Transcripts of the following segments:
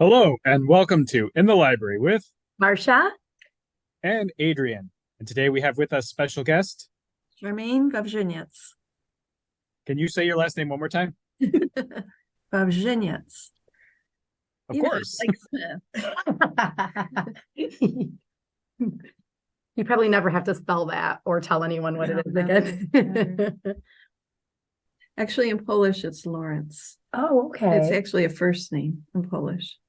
Hello and welcome to In the Library with Marsha and Adrian. And today we have with us special guest. Charmaine Wawrzyniec. Can you say your last name one more time? Wawrzyniec. Of course. Like Smith. You probably never have to spell that or tell anyone what it is again. Actually, in Polish, it's Lawrence. Oh, okay. It's actually a first name in Polish.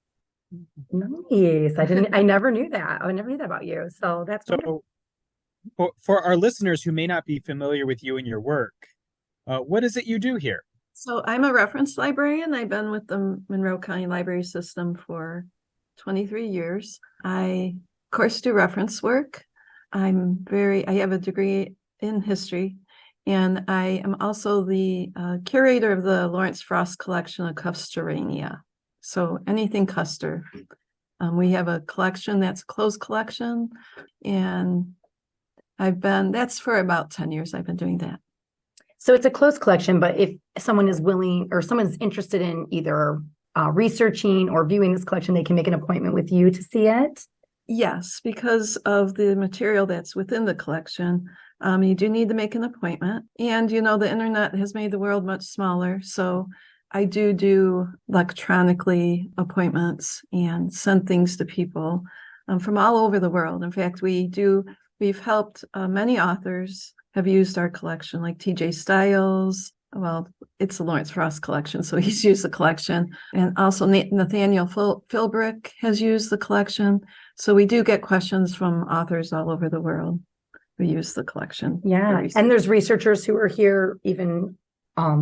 Nice. I never knew that. I never knew that about you. So that's so for our listeners who may not be familiar with you and your work, what is it you do here? So I'm a reference librarian. I've been with the Monroe County Library System for 23 years. I, of course, do reference work. I have a degree in history, and I am also the curator of the Lawrence Frost Collection of Custeriana. So anything Custer. We have a collection that's a closed collection, and that's for about 10 years I've been doing that. So it's a closed collection, but if someone is willing or someone's interested in either researching or viewing this collection, they can make an appointment with you to see it? Yes, because of the material that's within the collection, you do need to make an appointment. And, the internet has made the world much smaller. So I do electronically appointments and send things to people from all over the world. In fact, we've helped many authors have used our collection, like TJ Stiles. Well, it's the Lawrence Frost collection, so he's used the collection. And also Nathaniel Philbrick has used the collection. So we do get questions from authors all over the world who use the collection. Yeah, and there's researchers who are here even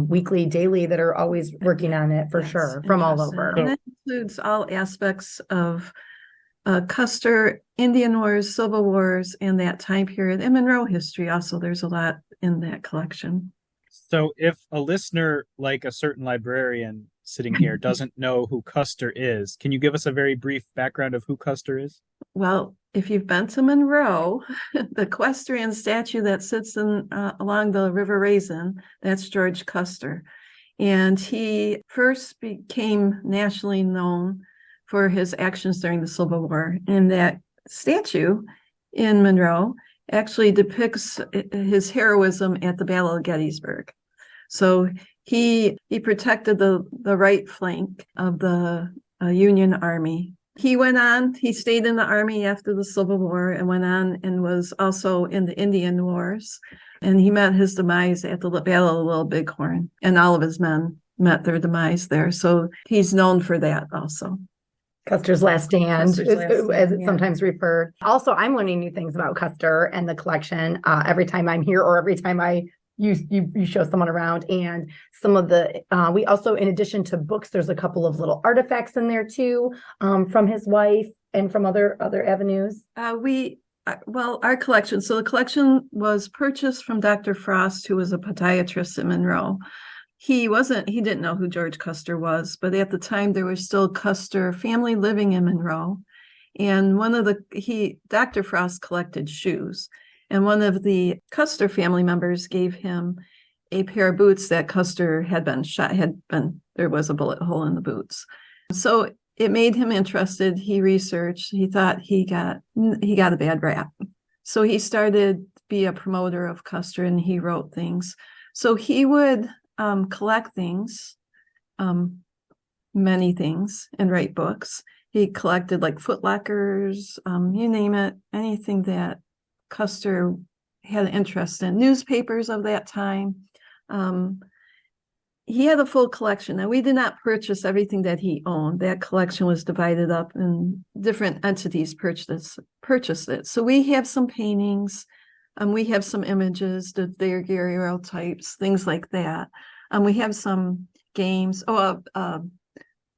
weekly, daily, that are always working on it for sure, from all over. And that includes all aspects of Custer, Indian Wars, Civil Wars, and that time period, and Monroe history. Also, there's a lot in that collection. So if a listener, like a certain librarian sitting here, doesn't know who Custer is, can you give us a very brief background of who Custer is? Well, if you've been to Monroe, the equestrian statue that sits along the River Raisin, that's George Custer. And he first became nationally known for his actions during the Civil War. And that statue in Monroe actually depicts his heroism at the Battle of Gettysburg. So he protected the right flank of the Union Army. He stayed in the Army after the Civil War and went on and was also in the Indian Wars. And he met his demise at the Battle of Little Bighorn, and all of his men met their demise there. So he's known for that also. Custer's Last Stand, as it's sometimes referred. Also, I'm learning new things about Custer and the collection every time I'm here, or every time you show someone around. And some of the we also, in addition to books, there's a couple of little artifacts in there too, from his wife and from other avenues. Our collection. So the collection was purchased from Dr. Frost, who was a podiatrist in Monroe. He didn't know who George Custer was, but at the time there was still Custer family living in Monroe. And Dr. Frost collected shoes. And one of the Custer family members gave him a pair of boots that Custer had been shot, there was a bullet hole in the boots. So it made him interested. He researched, he thought he got a bad rap. So he started to be a promoter of Custer, and he wrote things. So he would collect things, many things, and write books. He collected like footlockers, you name it, anything that Custer had an interest in, newspapers of that time. He had a full collection, and we did not purchase everything that he owned. That collection was divided up, and different entities purchased it. So we have some paintings, we have some images, the daguerreotypes, things like that. We have some games.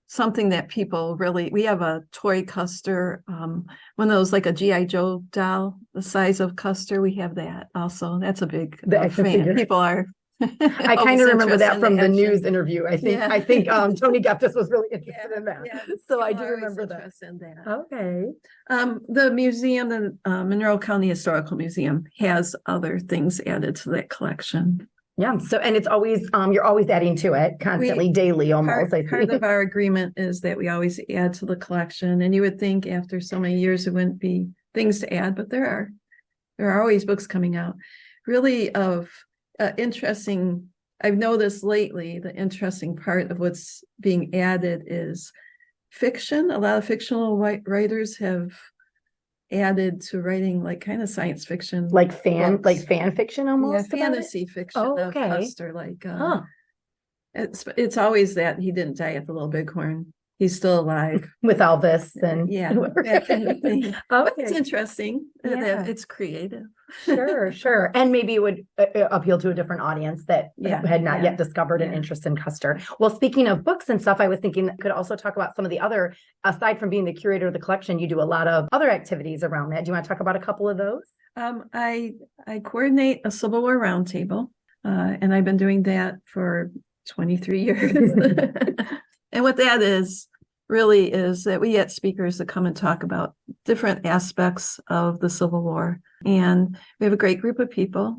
Something that people we have a toy Custer, one of those, like a G.I. Joe doll, the size of Custer. We have that also. That's a big fan. People are. I kind of remember that from the news interview. I think Tony Geptis was really interested in that. Yeah, so I do remember that. Okay. The museum, the Monroe County Historical Museum, has other things added to that collection. Yeah. So, and it's always, you're always adding to it constantly, daily almost. Part of our agreement is that we always add to the collection. And you would think after so many years, there wouldn't be things to add, but there are always books coming out. Really of interesting, I've noticed lately, the interesting part of what's being added is fiction. A lot of fictional writers have added to writing like kind of science fiction, like fan fiction almost. Yeah, fantasy fiction of Custer. Like it's always that he didn't die at the Little Bighorn. He's still alive with Elvis and that kind of thing. Okay. It's interesting. It's creative. Sure. And maybe it would appeal to a different audience that had not yet discovered an interest in Custer. Well, speaking of books and stuff, I was thinking that could also talk about some of the other, aside from being the curator of the collection, you do a lot of other activities around that. Do you want to talk about a couple of those? I coordinate a Civil War roundtable, and I've been doing that for 23 years. And what that is that we get speakers that come and talk about different aspects of the Civil War. And we have a great group of people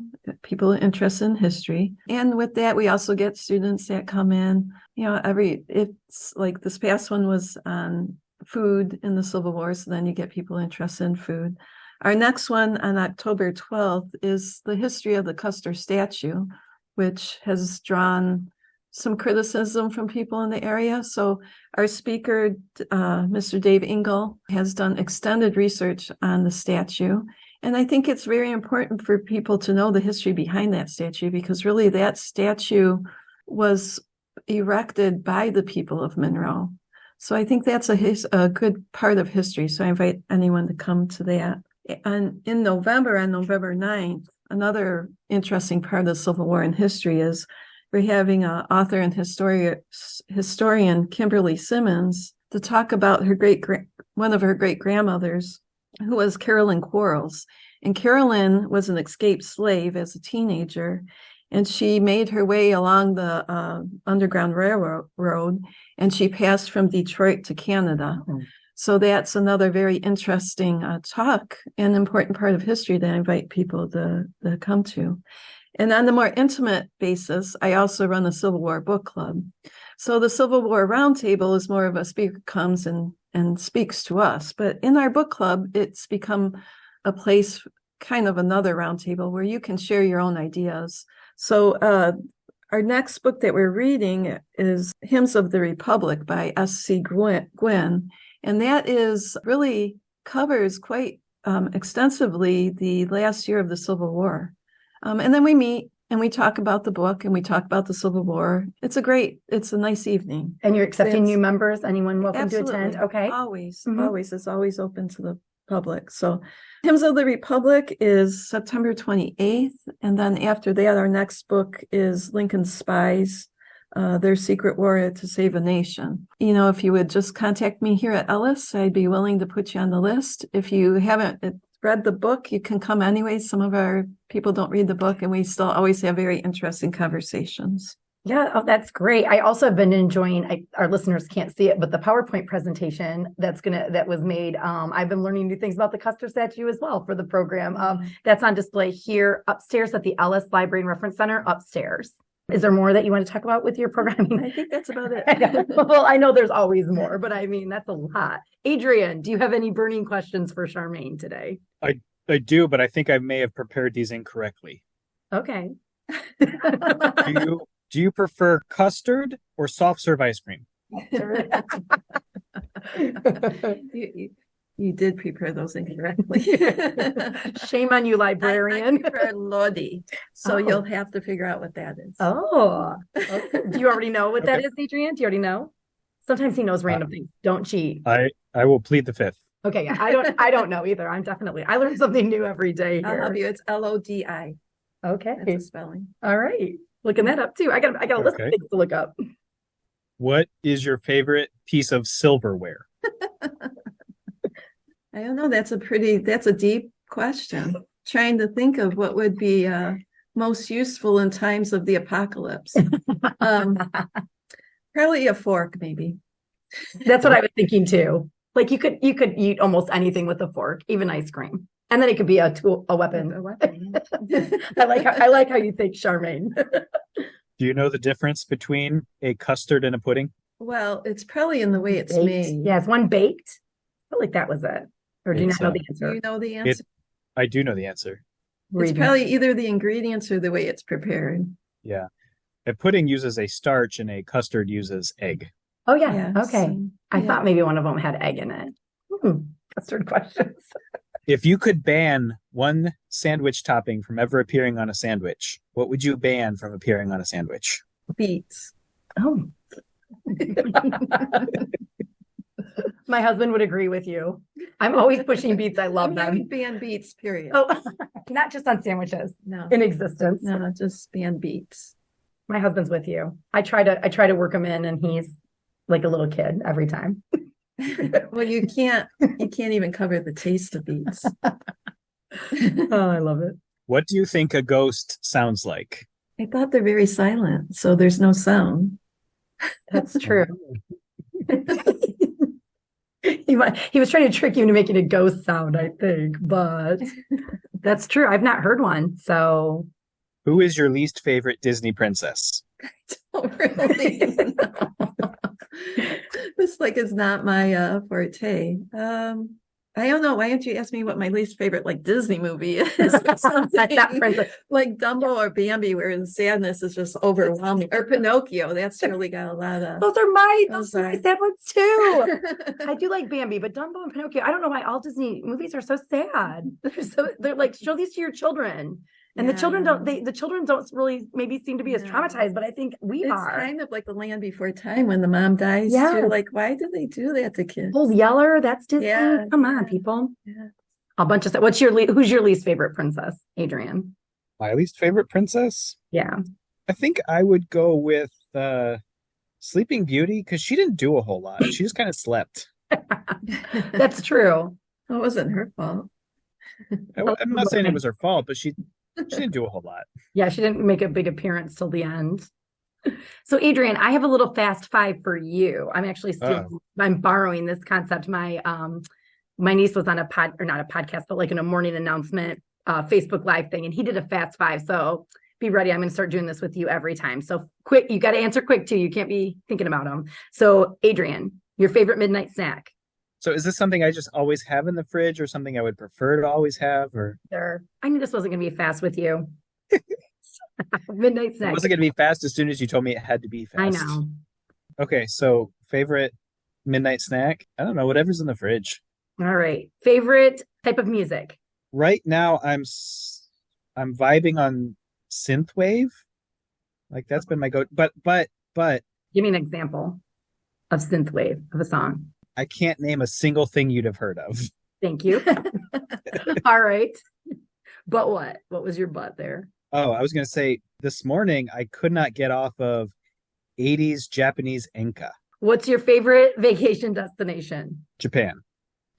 interested in history. And with that, we also get students that come in, it's like this past one was on food in the Civil War. So then you get people interested in food. Our next one on October 12th is the history of the Custer statue, which has drawn some criticism from people in the area. So our speaker, Mr. Dave Engel, has done extended research on the statue. And I think it's very important for people to know the history behind that statue, because really that statue was erected by the people of Monroe. So I think that's a good part of history. So I invite anyone to come to that. And in November, on November 9th, another interesting part of the Civil War in history is we're having author and historian Kimberly Simmons to talk about one of her great grandmothers, who was Carolyn Quarles. And Carolyn was an escaped slave as a teenager, and she made her way along the Underground Railroad, and she passed from Detroit to Canada. Mm-hmm. So that's another very interesting talk and important part of history that I invite people to come to. And on the more intimate basis, I also run a Civil War book club. So the Civil War Roundtable is more of a speaker comes and speaks to us. But in our book club, it's become a place, kind of another roundtable, where you can share your own ideas. So our next book that we're reading is Hymns of the Republic by S.C. Gwynn. And that really covers quite extensively the last year of the Civil War. And then we meet and we talk about the book and we talk about the Civil War. It's a nice evening. And you're accepting new members? Anyone welcome absolutely. To attend? Okay. Always. It's always open to the public. So Hymns of the Republic is September 28th. And then after that, our next book is Lincoln's Spies, Their Secret War to Save a Nation. If you would just contact me here at Ellis, I'd be willing to put you on the list. If you haven't read the book, you can come anyway. Some of our people don't read the book, and we still always have very interesting conversations. Yeah, that's great. I also have been enjoying, our listeners can't see it, but the PowerPoint presentation that was made. I've been learning new things about the Custer statue as well for the program. That's on display here upstairs at the Ellis Library and Reference Center upstairs. Is there more that you want to talk about with your programming? I think that's about it. Well, I know there's always more, but I mean, that's a lot. Adrian, do you have any burning questions for Charmaine today? I do, but I think I may have prepared these incorrectly. Okay. Do you prefer custard or soft serve ice cream? You did prepare those incorrectly. Shame on you, librarian. I prefer Lodi, so you'll have to figure out what that is. Oh, okay. Do you already know what that is, Adrian? Do you already know? Sometimes he knows random things. Don't cheat. I will plead the fifth. Okay, yeah, I don't know either. I learn something new every day here. I'll help you. It's Lodi. Okay, that's the spelling. All right, looking that up too. I got a list of things to look up. What is your favorite piece of silverware? I don't know. That's a deep question. Trying to think of what would be most useful in times of the apocalypse. Probably a fork, maybe. That's what I was thinking too. Like you could eat almost anything with a fork, even ice cream. And then it could be a tool, a weapon. I like how you think, Charmaine. Do you know the difference between a custard and a pudding? Well, it's probably in the way it's Baked. made. Yeah, is one baked? I feel like that was it. Or do you not know the Do answer? you know the answer? I do know the answer. It's probably either the ingredients or the way it's prepared. Yeah. A pudding uses a starch and a custard uses egg. Oh, yeah. Yes. Okay. I thought maybe one of them had egg in it. Custard questions. If you could ban one sandwich topping from ever appearing on a sandwich, what would you ban from appearing on a sandwich? Beets. Oh. My husband would agree with you. I'm always pushing beets. I love them. I would ban beets, period. Oh, not just on sandwiches. No. In existence. No, just ban beets. My husband's with you. I try to work him in, and he's like a little kid every time. Well, you can't even cover the taste of beets. Oh, I love it. What do you think a ghost sounds like? I thought they're very silent, so there's no sound. That's true. He was trying to trick you into making a ghost sound, I think, but that's true. I've not heard one. So, who is your least favorite Disney princess? I don't really know. This is not my forte. I don't know. Why don't you ask me what my least favorite Disney movie is? Or something that princess. Like Dumbo or Bambi, where the sadness is just overwhelming. Or Pinocchio. That's really got a lot of. Those are my sad ones too. I do like Bambi, but Dumbo and Pinocchio. I don't know why all Disney movies are so sad. They're like, show these to your children. And the children don't really maybe seem to be as traumatized, but I think it's kind of like The Land Before Time when the mom dies too. Why did they do that to kids? Old Yeller, that's Disney. Yeah, Come on, people. Yeah. A bunch of who's your least favorite princess, Adrian? My least favorite princess? Yeah. I think I would go with Sleeping Beauty because she didn't do a whole lot. She just kind of slept. That's true. It wasn't her fault. I'm not saying it was her fault, but she didn't do a whole lot. Yeah, she didn't make a big appearance till the end. So, Adrian, I have a little fast five for you. I'm actually I'm borrowing this concept. My niece was on not a podcast, but in a morning announcement, Facebook Live thing, and he did a fast five. So be ready. I'm going to start doing this with you every time. So quick, you got to answer quick too. You can't be thinking about them. So, Adrian, your favorite midnight snack? So is this something I just always have in the fridge or something I would prefer to always have? Or sure. I knew this wasn't going to be fast with you. Midnight snack. It wasn't going to be fast as soon as you told me it had to be fast. I know. Okay, so favorite midnight snack? I don't know, whatever's in the fridge. All right. Favorite type of music? Right now I'm vibing on synthwave. That's been my go. But give me an example of synthwave of a song. I can't name a single thing you'd have heard of. Thank you. All right. But what? What was your but there? Oh, I was going to say this morning I could not get off of 80s Japanese enka. What's your favorite vacation destination? Japan.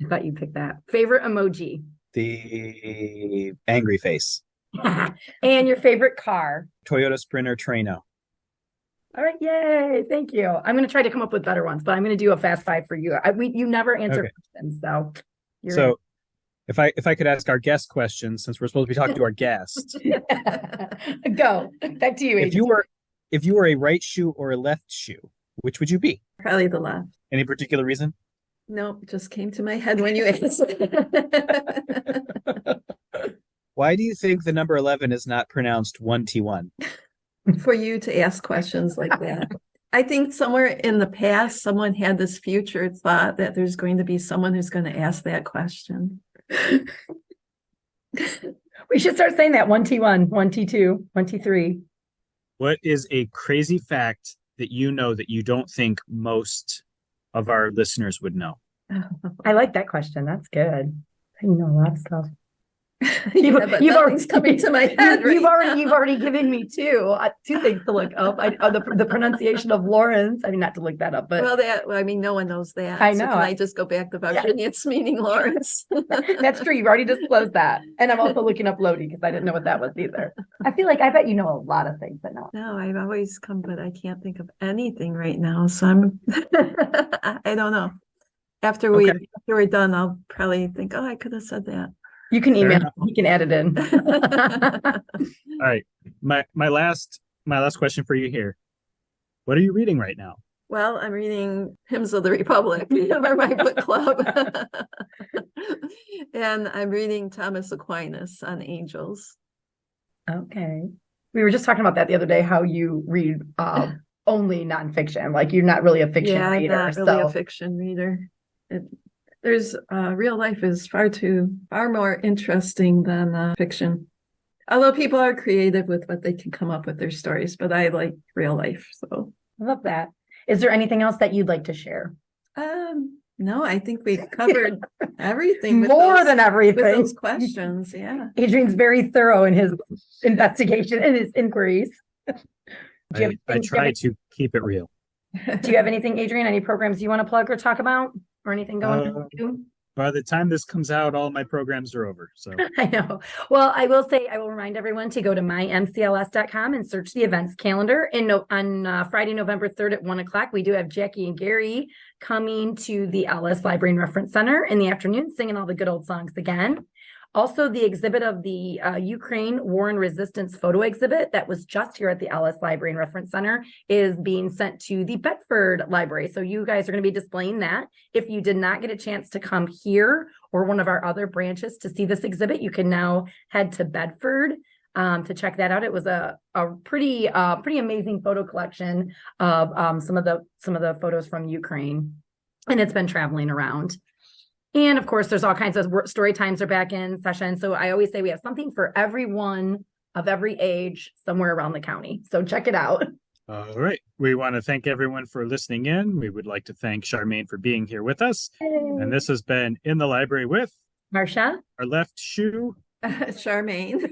I thought you'd pick that. Favorite emoji? The angry face. And your favorite car? Toyota Sprinter Trano. All right, yay! Thank you. I'm going to try to come up with better ones, but I'm going to do a fast five for you. You never answer questions, so. If I could ask our guest questions, since we're supposed to be talking to our guest. Go back to you, Adrian. If you were a right shoe or a left shoe, which would you be? Probably the left. Any particular reason? Nope, just came to my head when you asked. Why do you think the number 11 is not pronounced 1T1? For you to ask questions like that. I think somewhere in the past, someone had this future thought that there's going to be someone who's going to ask that question. We should start saying that 1T1, 1T2, 1T3. What is a crazy fact that you know that you don't think most of our listeners would know? I like that question. That's good. I know a lot of stuff. You've already coming to my head. You've already given me two things to look up. The pronunciation of Lawrence. I mean, not to look that up, but no one knows that. I know. So can I just go back to Wawrzyniec meaning Lawrence? That's true. You've already disclosed that, and I'm also looking up Lodi because I didn't know what that was either. I bet you know a lot of things, but no. No, I've always come, but I can't think of anything right now. So I'm. I don't know. After we're done, I'll probably think, I could have said that. You can email. You can add it in. All right. My last question for you here. What are you reading right now? Well, I'm reading Hymns of the Republic for my book club. And I'm reading Thomas Aquinas on angels. Okay. We were just talking about that the other day, how you read only nonfiction. Like you're not really a fiction reader. I'm not really a fiction reader. There's real life is far more interesting than fiction. Although people are creative with what they can come up with their stories, but I like real life. So I love that. Is there anything else that you'd like to share? No, I think we've covered everything. More than everything. With those questions, yeah. Adrian's very thorough in his investigation and his inquiries. I try to keep it real. Do you have anything, Adrian? Any programs you want to plug or talk about, or anything going on? By the time this comes out, all my programs are over. So I know. Well, I will remind everyone to go to mymcls.com and search the events calendar. And on Friday, November 3rd at 1:00, we do have Jackie and Gary coming to the Ellis Library and Reference Center in the afternoon, singing all the good old songs again. Also, the exhibit of the Ukraine War and Resistance photo exhibit that was just here at the Ellis Library and Reference Center is being sent to the Bedford Library. So you guys are going to be displaying that. If you did not get a chance to come here or one of our other branches to see this exhibit, you can now head to Bedford to check that out. It was a pretty amazing photo collection of some of the photos from Ukraine, and it's been traveling around. And of course, there's all kinds of story times are back in session. So I always say we have something for everyone of every age somewhere around the county. So check it out. All right. We want to thank everyone for listening in. We would like to thank Charmaine for being here with us. Hey. And this has been In the Library with Marsha, our left shoe, Charmaine.